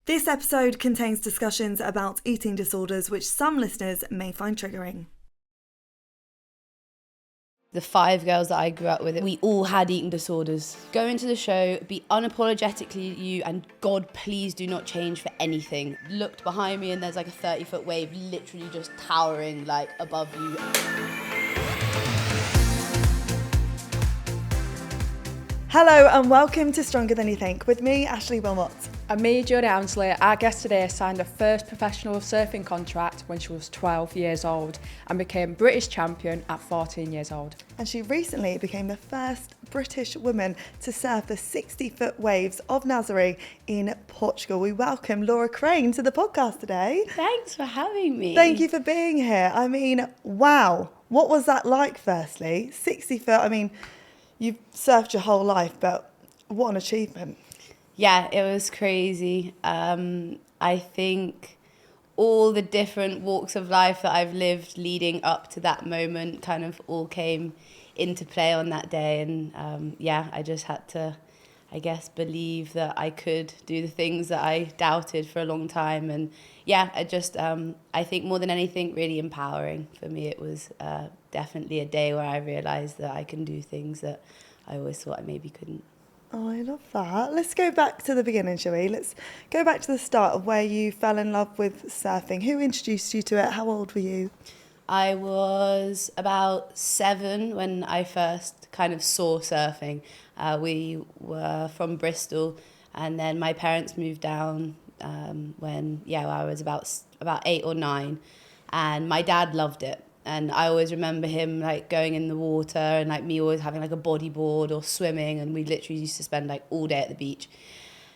This episode contains discussions about eating disorders which some listeners may find triggering. The 5 girls that I grew up with, we all had eating disorders. Go into the show, be unapologetically you, and God, please do not change for anything. Looked behind me and there's like a 30-foot wave literally just towering like above you. Hello and welcome to Stronger Than You Think with me, Ashley Wilmot. And me, Jodie Ansley. Our guest today signed her first professional surfing contract when she was 12 years old and became British champion at 14 years old. And she recently became the first British woman to surf the 60-foot waves of Nazare in Portugal. We welcome Laura Crane to the podcast today. Thanks for having me. Thank you for being here. I mean, wow. What was that like, firstly? 60 foot, I mean, you've surfed your whole life, but what an achievement. Yeah, it was crazy. I think all the different walks of life that I've lived leading up to that moment kind of all came into play on that day. And I just had to, I guess, believe that I could do the things that I doubted for a long time. And yeah, I think more than anything, really empowering for me. It was definitely a day where I realised that I can do things that I always thought I maybe couldn't. Oh, I love that. Let's go back to the beginning, shall we? Let's go back to the start of where you fell in love with surfing. Who introduced you to it? How old were you? I was about 7 when I first kind of saw surfing. We were from Bristol, and then my parents moved down when I was about 8 or 9, and my dad loved it. And I always remember him like going in the water and like me always having like a bodyboard or swimming, and we literally used to spend like all day at the beach.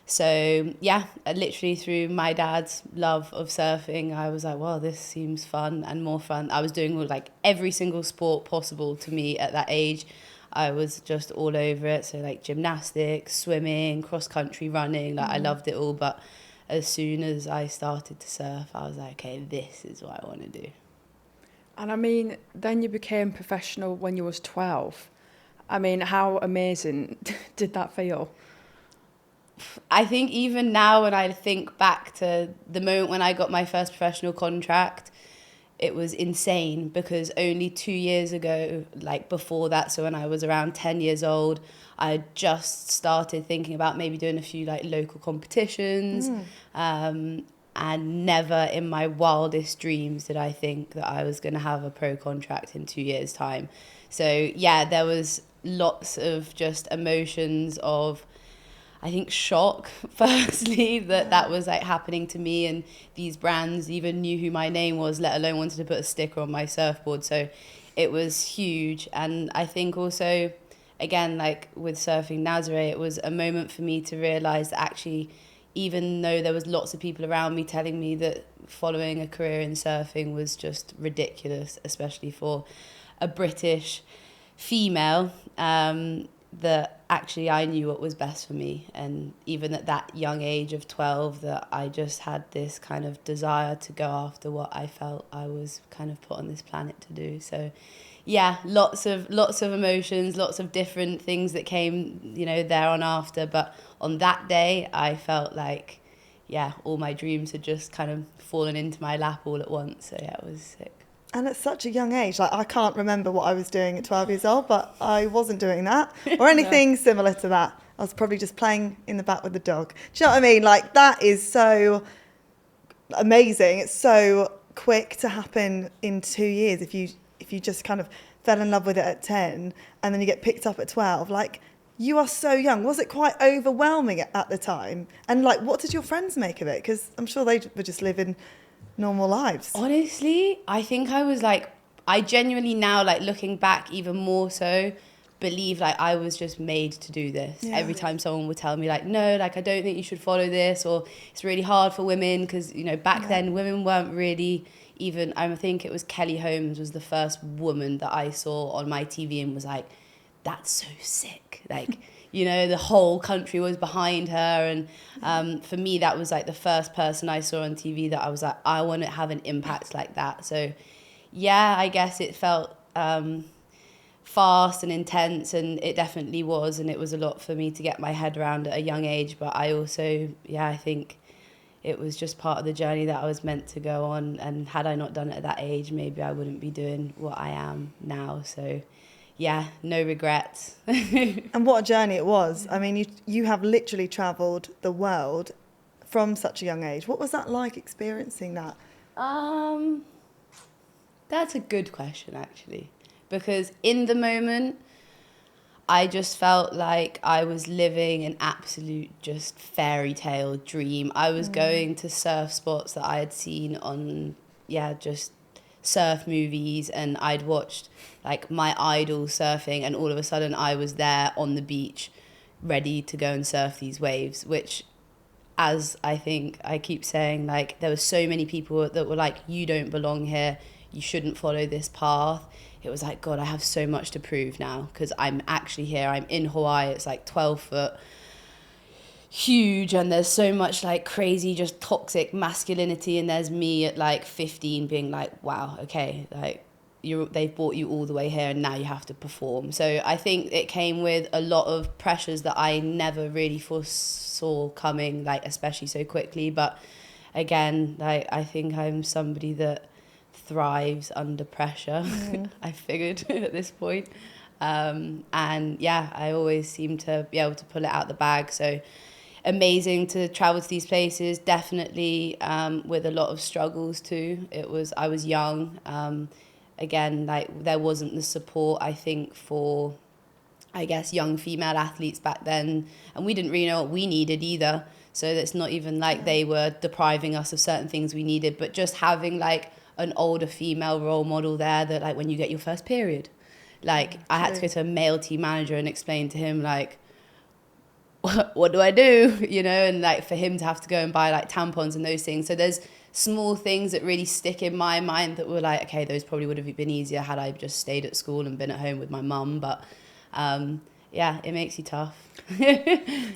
So yeah, literally through my dad's love of surfing, I was like, wow, this seems fun and more fun. I was doing like every single sport possible to me at that age. I was just all over it. So like gymnastics, swimming, cross country running, like I loved it all. But as soon as I started to surf, I was like, okay, this is what I want to do. And I mean, then you became professional when you was 12. I mean, how amazing did that feel? I think even now when I think back to the moment when I got my first professional contract, it was insane because only 2 years ago, like before that, so when I was around 10 years old, I had just started thinking about maybe doing a few like local competitions. And never in my wildest dreams did I think that I was going to have a pro contract in 2 years' time. So yeah, there was lots of just emotions of, I think, shock, firstly, that was like happening to me, and these brands even knew who my name was, let alone wanted to put a sticker on my surfboard. So it was huge. And I think also, again, like with surfing Nazare, it was a moment for me to realise that actually, even though there was lots of people around me telling me that following a career in surfing was just ridiculous, especially for a British female, that actually I knew what was best for me. And even at that young age of 12, that I just had this kind of desire to go after what I felt I was kind of put on this planet to do. So yeah, lots of emotions, lots of different things that came, there on after. But on that day, I felt like, all my dreams had just kind of fallen into my lap all at once. So yeah, it was sick. And at such a young age, like I can't remember what I was doing at 12 years old, but I wasn't doing that or anything similar to that. I was probably just playing in the back with the dog. Do you know what I mean? Like that is so amazing. It's so quick to happen in 2 years. If you just kind of fell in love with it at 10 and then you get picked up at 12, like you are so young. Was it quite overwhelming at the time? And like, what did your friends make of it? Because I'm sure they were just living normal lives. Honestly, I think I was like, I genuinely now, like looking back even more so, believe like I was just made to do this. Yeah. Every time someone would tell me like, no, like I don't think you should follow this, or it's really hard for women, because back then women weren't really even, I think it was Kelly Holmes was the first woman that I saw on my TV and was like, that's so sick. Like, the whole country was behind her. And for me, that was like the first person I saw on TV that I was like, I want to have an impact like that. So yeah, I guess it felt fast and intense, and it definitely was. And it was a lot for me to get my head around at a young age. But I also, I think it was just part of the journey that I was meant to go on. And had I not done it at that age, maybe I wouldn't be doing what I am now. So yeah, no regrets. And what a journey it was. I mean, you have literally travelled the world from such a young age. What was that like, experiencing that? That's a good question, actually, because in the moment, I just felt like I was living an absolute just fairy tale dream. I was going to surf spots that I had seen on, just surf movies, and I'd watched like my idol surfing, and all of a sudden I was there on the beach ready to go and surf these waves, which, as I think I keep saying, like, there were so many people that were like, you don't belong here, you shouldn't follow this path. It was like, God, I have so much to prove now, because I'm actually here. I'm in Hawaii. It's like 12 foot, huge, and there's so much like crazy, just toxic masculinity. And there's me at like 15 being like, wow, okay, like they've brought you all the way here, and now you have to perform. So I think it came with a lot of pressures that I never really foresaw coming, like especially so quickly. But again, like, I think I'm somebody that thrives under pressure. I figured at this point, and I always seem to be able to pull it out the bag. So amazing to travel to these places, definitely with a lot of struggles too. I was young, again, like, there wasn't the support, I think, for, I guess, young female athletes back then, and we didn't really know what we needed either. So it's not even like they were depriving us of certain things we needed, but just having like an older female role model there, that like, when you get your first period, like, I had to go to a male team manager and explain to him, like, what do I do, and like, for him to have to go and buy like tampons and those things. So there's small things that really stick in my mind that were like, okay, those probably would have been easier had I just stayed at school and been at home with my mum. But it makes you tough.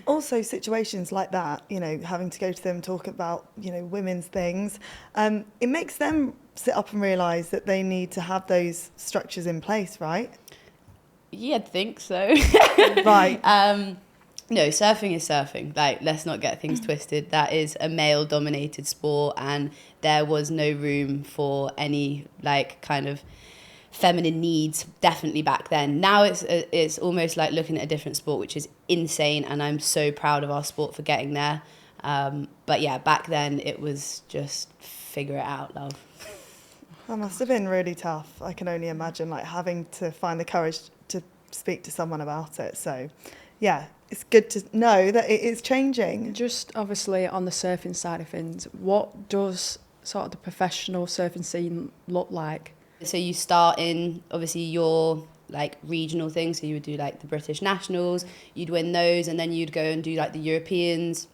Also, situations like that, having to go to them, talk about, women's things, it makes them sit up and realise that they need to have those structures in place, right? Yeah, I think so. Right. No, surfing is surfing. Like, let's not get things twisted. That is a male-dominated sport, and there was no room for any, like, kind of feminine needs, definitely back then. Now it's almost like looking at a different sport, which is insane, and I'm so proud of our sport for getting there. But yeah, back then it was just figure it out, love. That must have been really tough. I can only imagine, like, having to find the courage to speak to someone about it. So yeah, it's good to know that it is changing. Just obviously on the surfing side of things, what does sort of the professional surfing scene look like? So you start in, obviously, your like regional things. So you would do like the British Nationals, you'd win those, and then you'd go and do like the Europeans,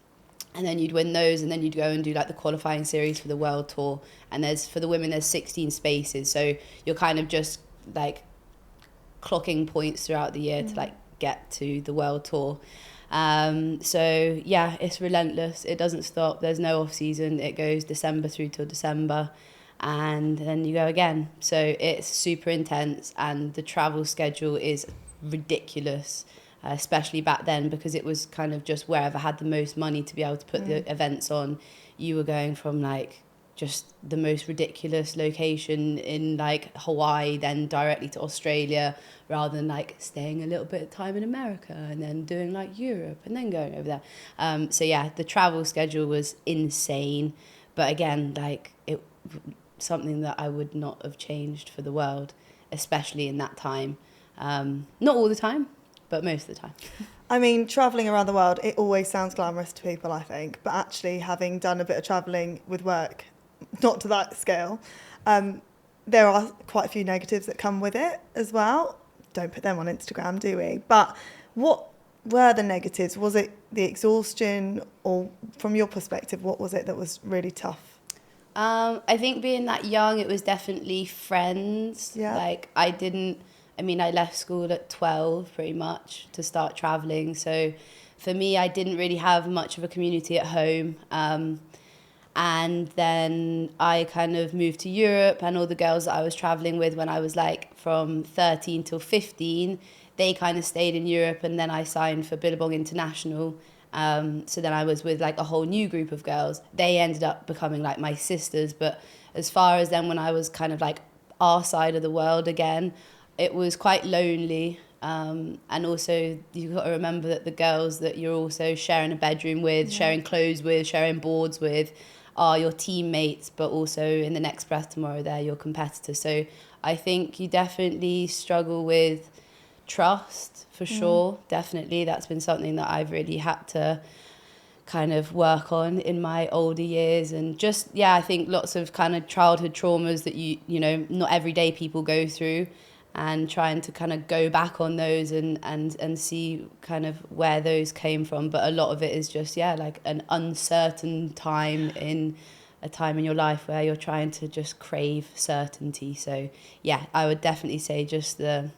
and then you'd win those, and then you'd go and do like the qualifying series for the World Tour. And for the women, there's 16 spaces. So you're kind of just like clocking points throughout the year to like get to the World Tour. So yeah, it's relentless. It doesn't stop. There's no off season. It goes December through till December, and then you go again. So it's super intense, and the travel schedule is ridiculous, especially back then, because it was kind of just wherever had the most money to be able to put the events on. You were going from like just the most ridiculous location in like Hawaii, then directly to Australia, rather than like staying a little bit of time in America and then doing like Europe and then going over there. So yeah, the travel schedule was insane, but again, like, it something that I would not have changed for the world, especially in that time. Not all the time, but most of the time. I mean, travelling around the world, it always sounds glamorous to people, I think, but actually, having done a bit of travelling with work, not to that scale, there are quite a few negatives that come with it as well. Don't put them on Instagram, do we? But what were the negatives? Was it the exhaustion, or from your perspective, what was it that was really tough? I think being that young, it was definitely friends. Yeah. Like, I left school at 12 pretty much to start travelling. So for me, I didn't really have much of a community at home. And then I kind of moved to Europe, and all the girls that I was travelling with when I was like from 13 till 15, they kind of stayed in Europe, and then I signed for Billabong International. So then I was with like a whole new group of girls. They ended up becoming like my sisters. But as far as then when I was kind of like our side of the world again, it was quite lonely. And also you've got to remember that the girls that you're also sharing a bedroom with, sharing clothes with, sharing boards with are your teammates, but also in the next breath tomorrow they're your competitors. So I think you definitely struggle with trust for sure. Definitely, that's been something that I've really had to kind of work on in my older years. And just I think lots of kind of childhood traumas that you know not everyday people go through, and trying to kind of go back on those and see kind of where those came from. But a lot of it is just like an uncertain time in your life where you're trying to just crave certainty. So I would definitely say just the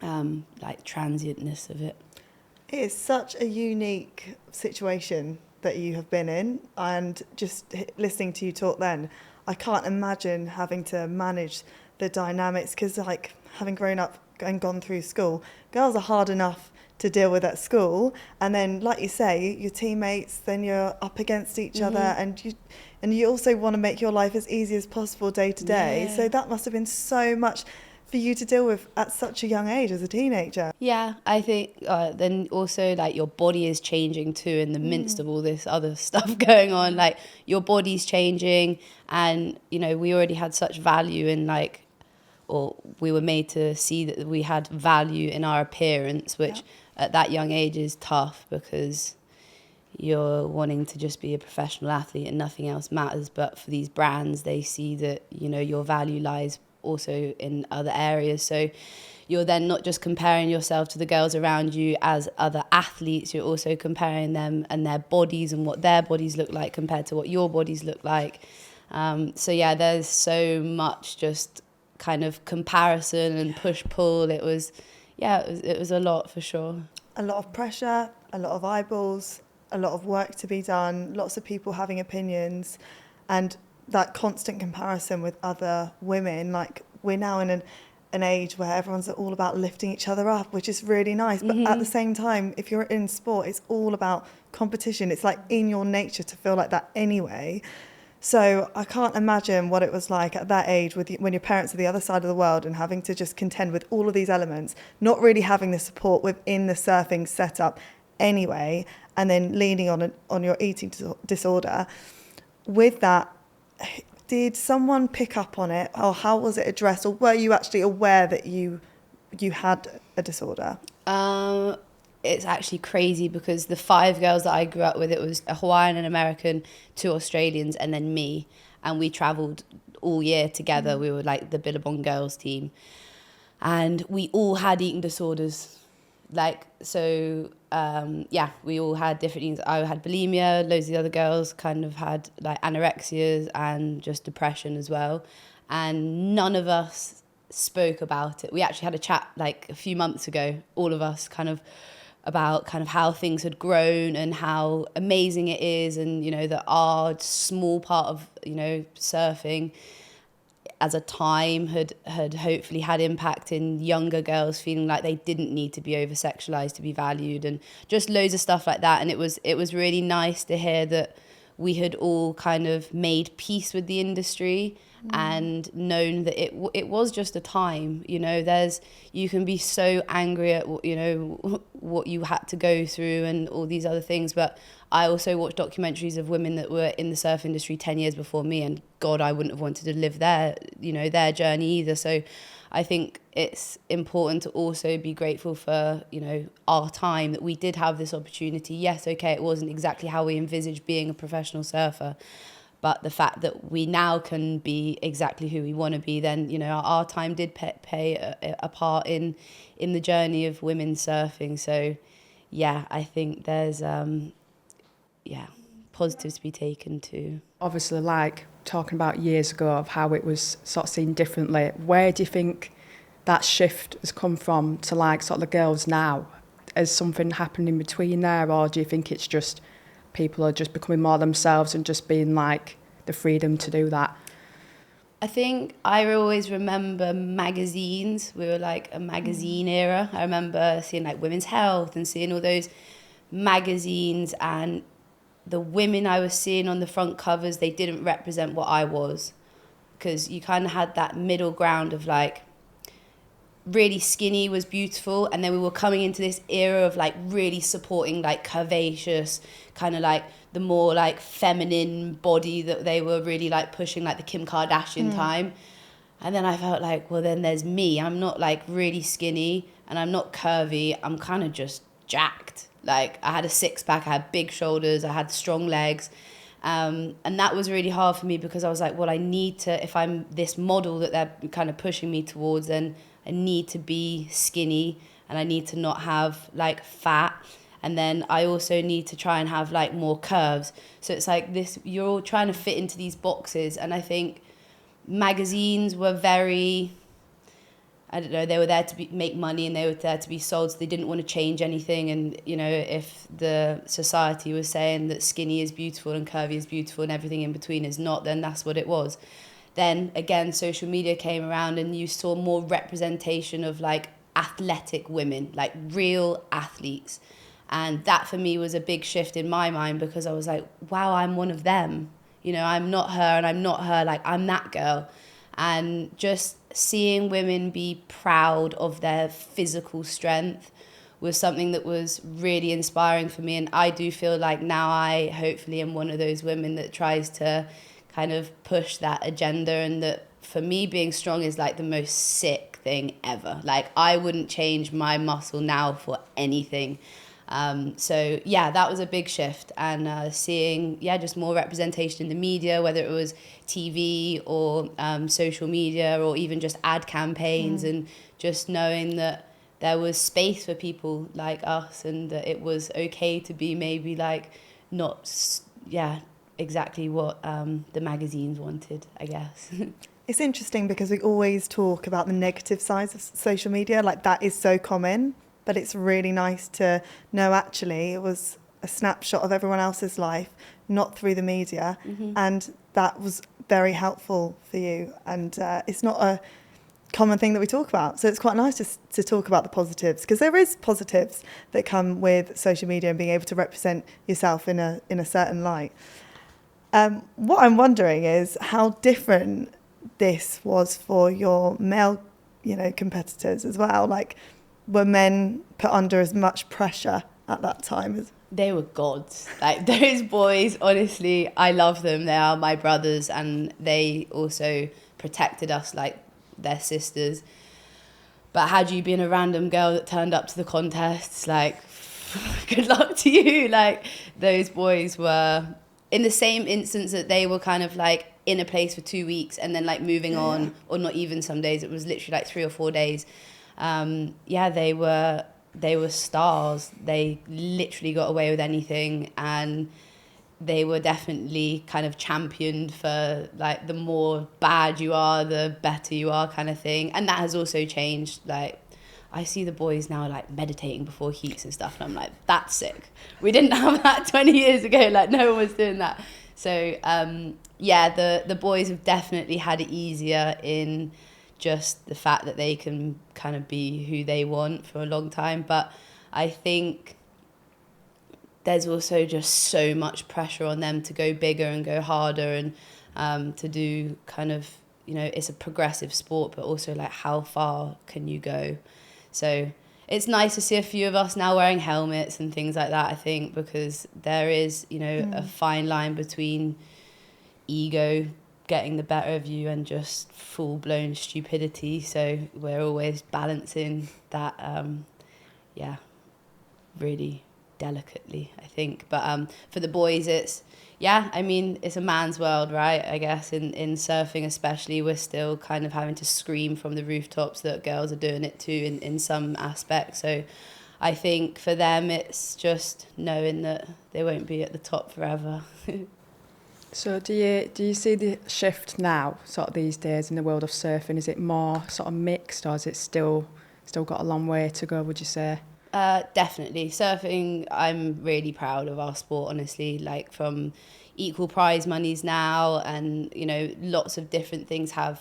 like transientness of it. It is such a unique situation that you have been in, and just listening to you talk then, I can't imagine having to manage the dynamics, because like having grown up and gone through school, girls are hard enough to deal with at school, and then like you say, your teammates, then you're up against each other, and you also want to make your life as easy as possible day to day. So that must have been so much for you to deal with at such a young age as a teenager. Yeah, I think then also like your body is changing too in the midst of all this other stuff going on. Like your body's changing, and you know we already had such value in like, or we were made to see that we had value in our appearance, which at that young age is tough, because you're wanting to just be a professional athlete and nothing else matters. But for these brands, they see that, you know, your value lies also in other areas. So you're then not just comparing yourself to the girls around you as other athletes, you're also comparing them and their bodies and what their bodies look like compared to what your bodies look like. So there's so much just kind of comparison and push-pull. It was a lot for sure. A lot of pressure, a lot of eyeballs, a lot of work to be done, lots of people having opinions, and that constant comparison with other women. Like we're now in an age where everyone's all about lifting each other up, which is really nice. But at the same time, if you're in sport, it's all about competition. It's like in your nature to feel like that anyway. So I can't imagine what it was like at that age when your parents are the other side of the world and having to just contend with all of these elements, not really having the support within the surfing setup anyway, and then leaning on your eating disorder. With that, did someone pick up on it, or how was it addressed, or were you actually aware that you had a disorder? It's actually crazy, because the 5 girls that I grew up with, it was a Hawaiian, an American, 2 Australians, and then me. And we travelled all year together. We were like the Billabong girls team. And we all had eating disorders. Like, so, we all had different things. I had bulimia, loads of the other girls kind of had like anorexias and just depression as well. And none of us spoke about it. We actually had a chat like a few months ago, all of us kind of, about kind of how things had grown and how amazing it is, and you know that our small part of, you know, surfing as a time had hopefully had impact in younger girls feeling like they didn't need to be over sexualized to be valued, and just loads of stuff like that. And it was really nice to hear that we had all kind of made peace with the industry and known that it was just a time. You know, you can be so angry at what you had to go through and all these other things, but I also watched documentaries of women that were in the surf industry 10 years before me, and God, I wouldn't have wanted to live their journey either. So I think it's important to also be grateful for, you know, our time, that we did have this opportunity. Yes, okay, it wasn't exactly how we envisaged being a professional surfer, but the fact that we now can be exactly who we want to be, then, you know, our time did play a part in the journey of women surfing. So, I think there's, positives to be taken too. Obviously, like talking about years ago of how it was sort of seen differently, where do you think that shift has come from to like sort of the girls now? Has something happened in between there, or do you think it's just people are just becoming more themselves and just being like the freedom to do that? I think I always remember magazines. We were like a magazine era. I remember seeing like Women's Health and seeing all those magazines and the women I was seeing on the front covers, they didn't represent what I was. Because you kind of had that middle ground of like, really skinny was beautiful, and then we were coming into this era of like really supporting like curvaceous, kind of like the more like feminine body that they were really like pushing, like the Kim Kardashian time. And then I felt like, well, then there's me. I'm not like really skinny and I'm not curvy. I'm kind of just jacked. Like I had a six pack, I had big shoulders, I had strong legs. And that was really hard for me because I was like, well, I need to, if I'm this model that they're kind of pushing me towards, then I need to be skinny and I need to not have like fat. And then I also need to try and have like more curves. So it's like this, you're all trying to fit into these boxes. And I think magazines were very, I don't know, they were there to make money and they were there to be sold. So they didn't want to change anything. And, you know, if the society was saying that skinny is beautiful and curvy is beautiful and everything in between is not, then that's what it was. Then again, social media came around and you saw more representation of like athletic women, like real athletes. And that for me was a big shift in my mind because I was like, wow, I'm one of them. You know, I'm not her and I'm not her, like I'm that girl. And just seeing women be proud of their physical strength was something that was really inspiring for me. And I do feel like now I hopefully am one of those women that tries to kind of push that agenda, and that for me being strong is like the most sick thing ever. Like I wouldn't change my muscle now for anything. So yeah, that was a big shift, and seeing just more representation in the media, whether it was TV or social media or even just ad campaigns, and just knowing that there was space for people like us and that it was okay to be maybe like not exactly what the magazines wanted, I guess. It's interesting because we always talk about the negative sides of social media, like that is so common. But it's really nice to know actually it was a snapshot of everyone else's life, not through the media. And that was very helpful for you. And it's not a common thing that we talk about. So it's quite nice to talk about the positives, because there is positives that come with social media and being able to represent yourself in a certain light. What I'm wondering is how different this was for your male, competitors as well. Like, were men put under as much pressure at that time as? They were gods. Like those boys, honestly, I love them. They are my brothers, and they also protected us like their sisters. But had you been a random girl that turned up to the contests, like, good luck to you. Like, those boys were, in the same instance that they were kind of like in a place for 2 weeks and then like moving on, or not even some days, it was literally like 3 or 4 days. They were stars. They literally got away with anything, and they were definitely kind of championed for like the more bad you are, the better you are kind of thing. And that has also changed. Like, I see the boys now like meditating before heats and stuff, and I'm like, that's sick. We didn't have that 20 years ago. Like, no one was doing that. So the boys have definitely had it easier in just the fact that they can kind of be who they want for a long time. But I think there's also just so much pressure on them to go bigger and go harder, and to do kind of, it's a progressive sport, but also like how far can you go? So it's nice to see a few of us now wearing helmets and things like that, I think, because there is, a fine line between ego getting the better of you and just full-blown stupidity. So we're always balancing that, really delicately, I think. But for the boys, it's a man's world, right? I guess in surfing especially, we're still kind of having to scream from the rooftops that girls are doing it too in some aspects. So I think for them, it's just knowing that they won't be at the top forever. So do you see the shift now, sort of these days in the world of surfing? Is it more sort of mixed, or is it still got a long way to go, would you say? Definitely. Surfing, I'm really proud of our sport, honestly, like from equal prize monies now, and, lots of different things have,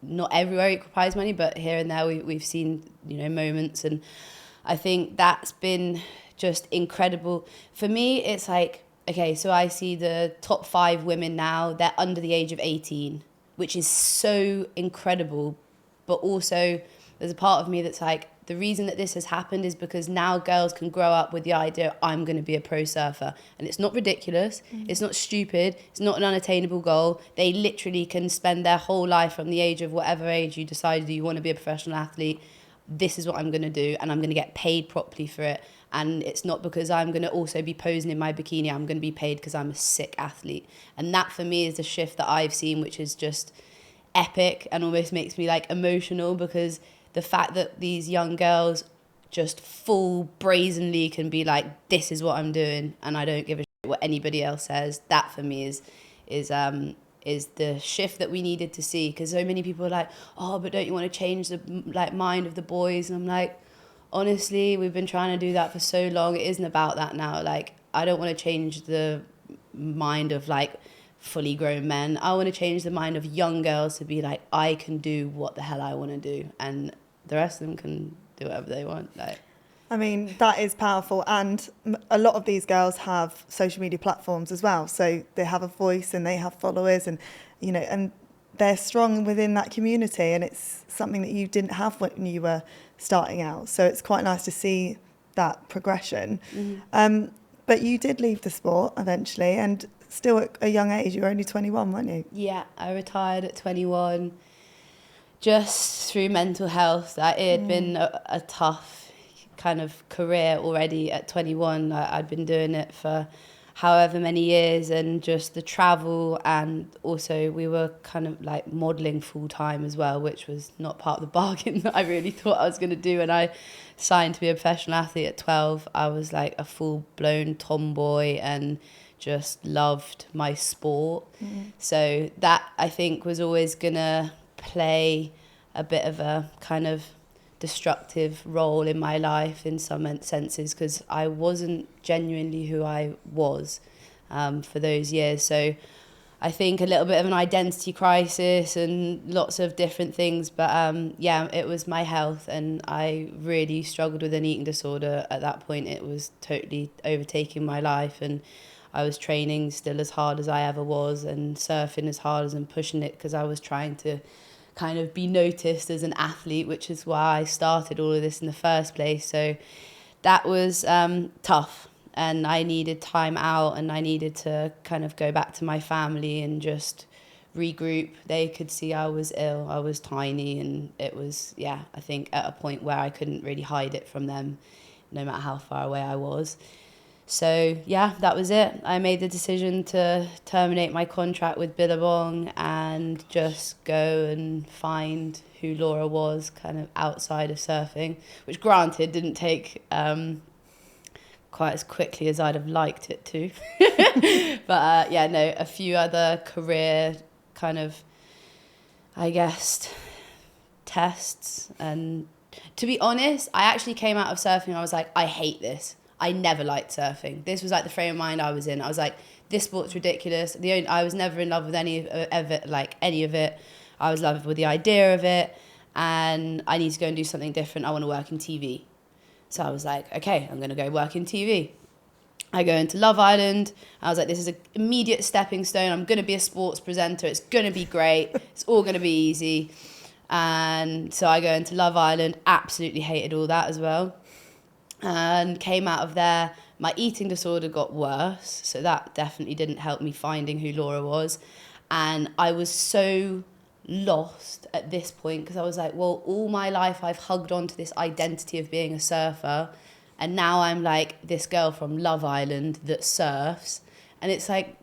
not everywhere equal prize money, but here and there we've seen, moments. And I think that's been just incredible. For me, it's like, okay, so I see the top 5 women now, they're under the age of 18, which is so incredible. But also, there's a part of me that's like, the reason that this has happened is because now girls can grow up with the idea, I'm going to be a pro surfer. And it's not ridiculous. It's not stupid. It's not an unattainable goal. They literally can spend their whole life from the age of whatever age you decide that you want to be a professional athlete. This is what I'm going to do, and I'm going to get paid properly for it. And it's not because I'm going to also be posing in my bikini. I'm going to be paid because I'm a sick athlete. And that for me is the shift that I've seen, which is just epic and almost makes me like emotional, because the fact that these young girls just full brazenly can be like, this is what I'm doing and I don't give a shit what anybody else says. That for me is the shift that we needed to see, because so many people are like, oh, but don't you want to change the like mind of the boys? And I'm like, honestly, we've been trying to do that for so long. It isn't about that now. Like, I don't want to change the mind of like fully grown men. I want to change the mind of young girls to be like, I can do what the hell I want to do, and the rest of them can do whatever they want. Like, I mean, that is powerful. And a lot of these girls have social media platforms as well. So they have a voice and they have followers, and, you know, and they're strong within that community. And it's something that you didn't have when you were starting out. So it's quite nice to see that progression. But you did leave the sport eventually, and still at a young age. You were only 21, weren't you? Yeah, I retired at 21 just through mental health. It had been a tough kind of career already at 21. I'd been doing it for however many years, and just the travel, and also we were kind of like modelling full time as well, which was not part of the bargain that I really thought I was going to do. And I signed to be a professional athlete at 12. I was like a full-blown tomboy and just loved my sport. So that, I think, was always gonna play a bit of a kind of destructive role in my life in some senses, because I wasn't genuinely who I was for those years. So I think a little bit of an identity crisis and lots of different things. But yeah, it was my health, and I really struggled with an eating disorder at that point. It was totally overtaking my life, and I was training still as hard as I ever was, and surfing as hard as, and pushing it, because I was trying to kind of be noticed as an athlete, which is why I started all of this in the first place. So that was tough, and I needed time out, and I needed to kind of go back to my family and just regroup. They could see I was ill, I was tiny, and it was, yeah, I think at a point where I couldn't really hide it from them, no matter how far away I was. So yeah, that was it. I made the decision to terminate my contract with Billabong and just go and find who Laura was, kind of outside of surfing, which granted didn't take quite as quickly as I'd have liked it to. But yeah, no, a few other career kind of, I guess, tests. And to be honest, I actually came out of surfing, I was like, I hate this. I never liked surfing. This was like the frame of mind I was in. I was like, this sport's ridiculous. I was never in love with any of it. I was in love with the idea of it, and I need to go and do something different. I want to work in TV. So I was like, okay, I'm going to go work in TV. I go into Love Island. I was like, this is an immediate stepping stone. I'm going to be a sports presenter. It's going to be great. It's all going to be easy. And so I go into Love Island. Absolutely hated all that as well. And came out of there, my eating disorder got worse, so that definitely didn't help me finding who Laura was. And I was so lost at this point, because I was like, well, all my life I've hugged on to this identity of being a surfer, and now I'm like this girl from Love Island that surfs. And it's like,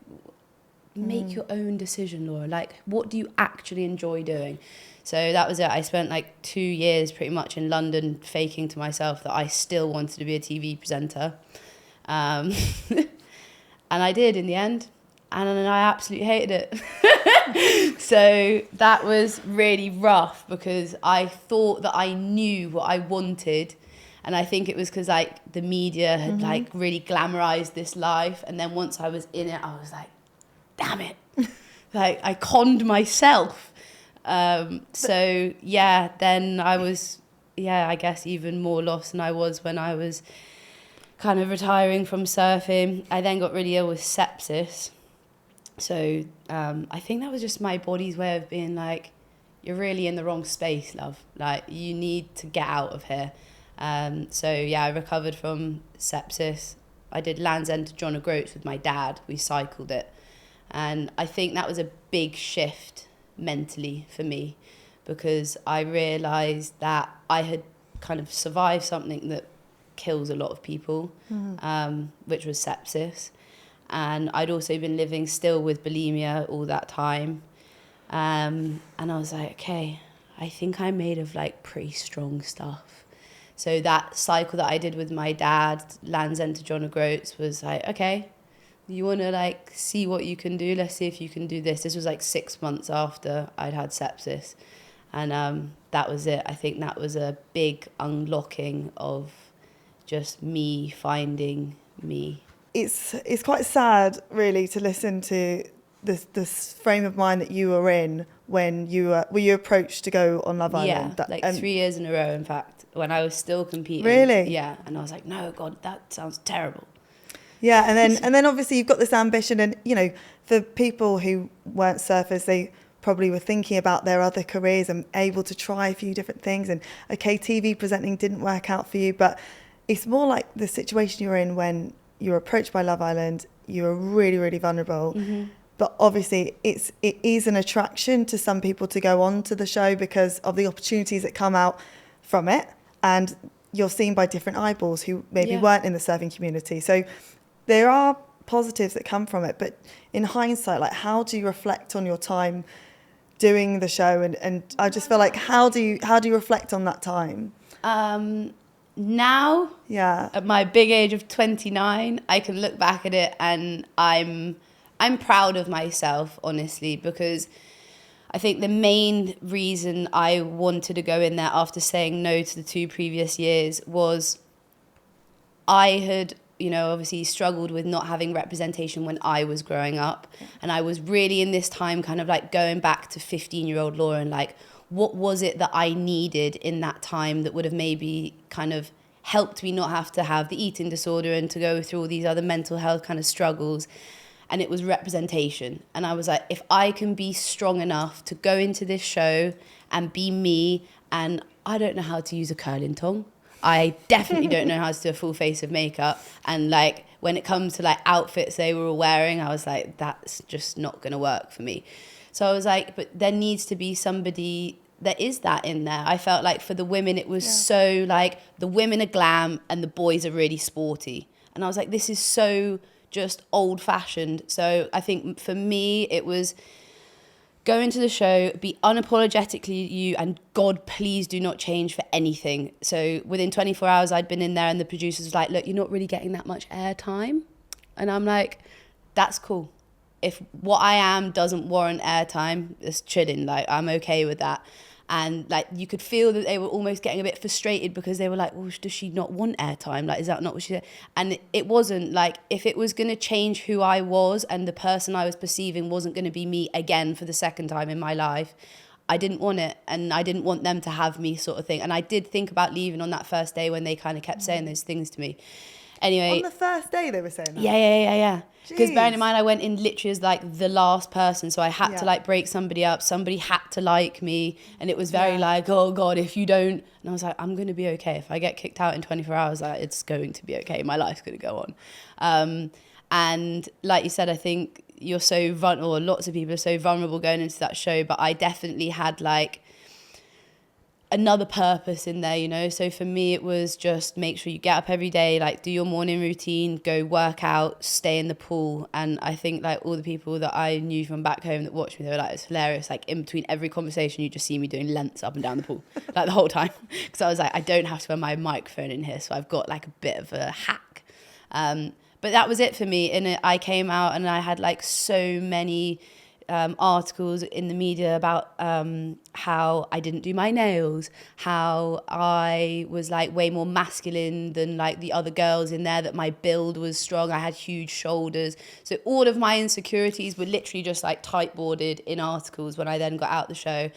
make your own decision, Laura. Like, what do you actually enjoy doing? So that was it. I spent like 2 years pretty much in London faking to myself that I still wanted to be a TV presenter. And I did in the end. And I absolutely hated it. So that was really rough, because I thought that I knew what I wanted. And I think it was because like the media had like really glamorized this life. And then once I was in it, I was like, damn it. Like, I conned myself. So yeah, then I was, I guess even more lost than I was when I was kind of retiring from surfing. I then got really ill with sepsis. So I think that was just my body's way of being like, you're really in the wrong space, love. Like, you need to get out of here. So yeah, I recovered from sepsis. I did Land's End to John O'Groats with my dad. We cycled it. And I think that was a big shift mentally for me, because I realised that I had kind of survived something that kills a lot of people, which was sepsis. And I'd also been living still with bulimia all that time. And I was like, okay, I think I'm made of like pretty strong stuff. So that cycle that I did with my dad, Land's End to John O'Groats, was like, okay, you want to like see what you can do? Let's see if you can do this. This was like 6 months after I'd had sepsis. And that was it. I think that was a big unlocking of just me finding me. It's quite sad, really, to listen to this frame of mind that you were in when were you approached to go on Love Island? Yeah, 3 years in a row, in fact, when I was still competing. Really? Yeah, and I was like, no, God, that sounds terrible. Yeah, and then obviously you've got this ambition, and you know, for people who weren't surfers, they probably were thinking about their other careers and able to try a few different things. And okay, TV presenting didn't work out for you, but it's more like the situation you're in when you're approached by Love Island. You were really, really vulnerable. Mm-hmm. But obviously it is an attraction to some people to go on to the show because of the opportunities that come out from it. And you're seen by different eyeballs who maybe weren't in the surfing community. So there are positives that come from it. But in hindsight, like, how do you reflect on your time doing the show? And I just feel like, how do you reflect on that time? Now, Yeah, at my big age of 29, I can look back at it and I'm proud of myself, honestly, because I think the main reason I wanted to go in there after saying no to the 2 previous years was I had, you know, obviously struggled with not having representation when I was growing up. And I was really in this time kind of like going back to 15-year-old Laura and like, what was it that I needed in that time that would have maybe kind of helped me not have to have the eating disorder and to go through all these other mental health kind of struggles. And it was representation. And I was like, if I can be strong enough to go into this show and be me, and I don't know how to use a curling tong. I definitely don't know how to do a full face of makeup. And like, when it comes to like outfits they were all wearing, I was like, that's just not going to work for me. So I was like, but there needs to be somebody that is that in there. I felt like for the women, it was so like, the women are glam and the boys are really sporty. And I was like, this is so just old fashioned. So I think for me, it was go into the show, be unapologetically you, and God, please do not change for anything. So within 24 hours, I'd been in there and the producers was like, look, you're not really getting that much airtime. And I'm like, that's cool. If what I am doesn't warrant airtime, it's chilling. Like, I'm okay with that. And like, you could feel that they were almost getting a bit frustrated because they were like, well, does she not want airtime? Like, is that not what she said? And it wasn't like, if it was going to change who I was and the person I was perceiving wasn't going to be me again for the second time in my life, I didn't want it. And I didn't want them to have me, sort of thing. And I did think about leaving on that first day when they kind of kept saying those things to me. Anyway. on the first day they were saying that? Yeah. Because Jeez. bearing in mind, I went in literally as like the last person. So I had to like break somebody up. Somebody had to like me. And it was very like, oh God, if you don't. And I was like, I'm going to be okay. If I get kicked out in 24 hours, like, it's going to be okay. My life's going to go on. And like you said, I think you're so vulnerable. Lots of people are so vulnerable going into that show. But I definitely had like another purpose in there, you know. So for me, it was just make sure you get up every day, like do your morning routine, go work out, stay in the pool. And I think like all the people that I knew from back home that watched me, they were like, it's hilarious. Like in between every conversation, you just see me doing lengths up and down the pool, like the whole time. Because I was like, I don't have to wear my microphone in here, so I've got like a bit of a hack. But that was it for me. And I came out and I had like so many articles in the media about how I didn't do my nails, how I was like way more masculine than like the other girls in there, that my build was strong, I had huge shoulders. So all of my insecurities were literally just like typeboarded in articles when I then got out the show.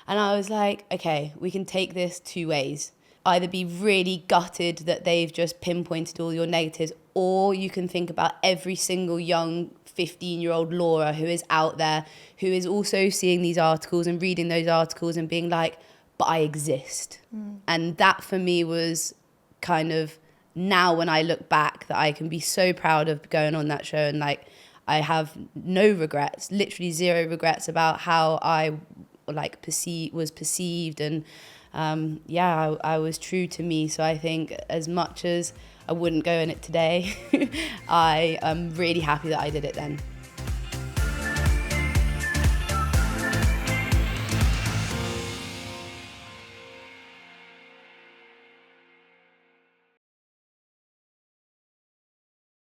And I was like, okay, we can take this 2 ways. either be really gutted that they've just pinpointed all your negatives, or you can think about every single young 15-year-old Laura who is out there, who is also seeing these articles and reading those articles and being like, but I exist. And that for me was kind of, now when I look back, that I can be so proud of going on that show, and like I have no regrets, literally zero regrets about how I like was perceived, and I was true to me. So I think as much as I wouldn't go in it today, I am really happy that I did it then.